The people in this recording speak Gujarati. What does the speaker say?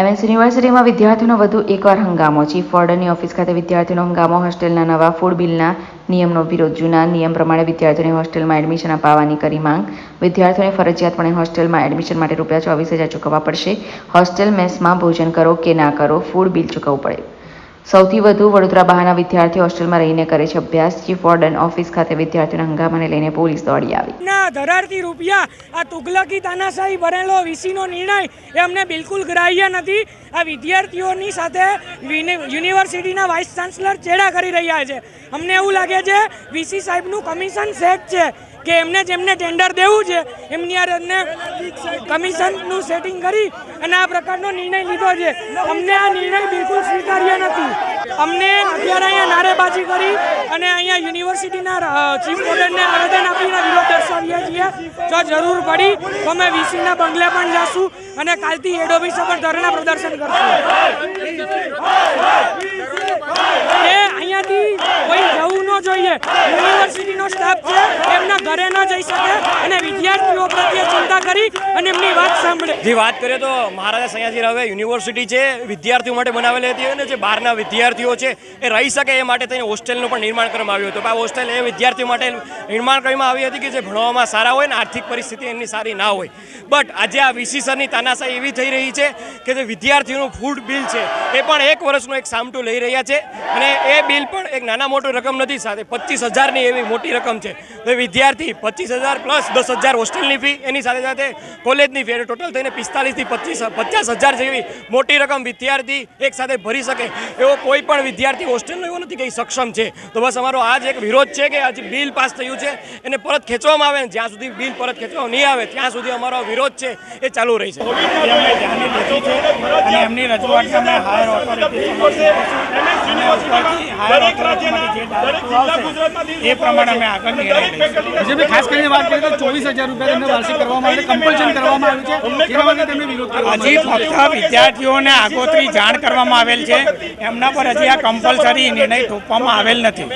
એમએસ યુનિવર્સિટીમાં વિદ્યાર્થીઓનો વધુ એકવાર હંગામો. ચીફ વોર્ડનની ઓફિસ ખાતે વિદ્યાર્થીઓનો હંગામો. હોસ્ટેલના નવા ફૂડ બિલના નિયમનો વિરોધ. જૂના નિયમ પ્રમાણે વિદ્યાર્થીઓને હોસ્ટેલમાં એડમિશન અપાવવાની કરી માંગ. વિદ્યાર્થીઓને ફરજિયાતપણે હોસ્ટેલમાં એડમિશન માટે ₹24,000 ચૂકવવા પડશે. હોસ્ટેલ મેસમાં ભોજન કરો કે ના કરો, ફૂડ બિલ ચૂકવવું પડે. સૌથી વધુ વડોદરા બહારના વિદ્યાર્થીઓ હોસ્ટેલમાં રહીને કરે છે અભ્યાસ. ચીફ વોર્ડન ઓફિસ ખાતે વિદ્યાર્થીઓના હંગામાને લઈને પોલીસ દોડી આવી. ધરારતી રૂપિયા આ તુગલકી તાનાશાહી ભરેલો વીસીનો નિર્ણય એ અમને બિલકુલ ગ્રાહ્ય નથી. આ વિદ્યાર્થીઓની સાથે યુનિવર્સિટીના વાઇસ ચાન્સલર ચેડા કરી રહ્યા છે. અમને એવું લાગે છે વીસી સાહેબનું કમિશન સેટ છે કે જેમને ટેન્ડર દેવું છે એમની આ કમિશનનું સેટિંગ કરી અને આ પ્રકારનો નિર્ણય લીધો છે. અમને આ નિર્ણય બિલકુલ સ્વીકાર્ય નથી. અમને અત્યારે અહીંયા નારેબાજી કરી અને અહીંયા યુનિવર્સિટીના ચીફ વોર્ડનને આવેદન આપીને વિરોધ દર્શાવ્યા છીએ. જો જરૂર પડી તો અમે વીસીના બંગલે પણ જઈશું અને કાલથી હેડ ઓફિસ પર ધરણા પ્રદર્શન કરશું. એ અહીંયાથી કોઈ જવું ન જોઈએ. યુનિવર્સિટીનો સ્ટાફ છે એમના ઘરે ન જઈ શકે અને વિદ્યાર્થીઓ પ્રત્યે ચિંતા કરી અને એમની વાત સાંભળે. જે વાત કરીએ તો મહારાજા સયાજી રાવે યુનિવર્સિટી છે વિદ્યાર્થીઓ માટે બનાવેલી હતી અને જે બહારના વિદ્યાર્થીઓ છે એ રહી શકે એ માટે થઈને હોસ્ટેલનું પણ નિર્માણ કરવામાં આવ્યું હતું. આ હોસ્ટેલ એ વિદ્યાર્થીઓ માટે નિર્માણ કરવામાં આવી હતી કે જે ભણવામાં સારા હોય ને આર્થિક પરિસ્થિતિ એમની સારી ના હોય. બટ આજે આ વીસી સરની તાનાશાહી એવી થઈ રહી છે કે જે વિદ્યાર્થીઓનું ફૂડ બિલ છે એ પણ 1 વર્ષનું એક સામટું લઈ રહ્યા છે અને એ બિલ પણ એક નાના મોટો રકમ નથી, સાથે 25,000ની એવી મોટી રકમ છે. તો વિદ્યાર્થી 25,000 પ્લસ 10,000 હોસ્ટેલની ફી, એની સાથે સાથે કોલેજની ફી, ટોટલ થઈને 45,000 થી 50,000 જેવી મોટી રકમ વિદ્યાર્થી એક સાથે ભરી શકે એવો કોઈ પણ વિદ્યાર્થી હોસ્ટેલનો એવો નથી કે સક્ષમ છે. તો બસ અમારો આ જ એક વિરોધ છે કે આજે બિલ પાસ થયું છે એને પરત ખેંચવામાં આવે. જ્યાં સુધી બિલ પરત ખેંચવામાં નહીં આવે ત્યાં સુધી અમારો વિરોધ છે એ ચાલુ રહી છે. અને એમની રજૂઆત અમે હાયર ઓથોરિટી એ પ્રમાણે અમે આગળ નિર્ણય લઈશું. ખાસ કરીને વાત કરીએ તો ₹24,000 તેમને વાર્ષિક કરવામાં આવે છે, કમ્પલ્શન કરવામાં આવ્યું છે. એના માટે તેમને વિરોધ કર્યો. હજી ફક્ત વિદ્યાર્થીઓને આગોતરી જાણ કરવામાં આવેલ છે. એમના પર હજી આ કમ્પલસરી નિર્ણય થોપવામાં આવેલ નથી.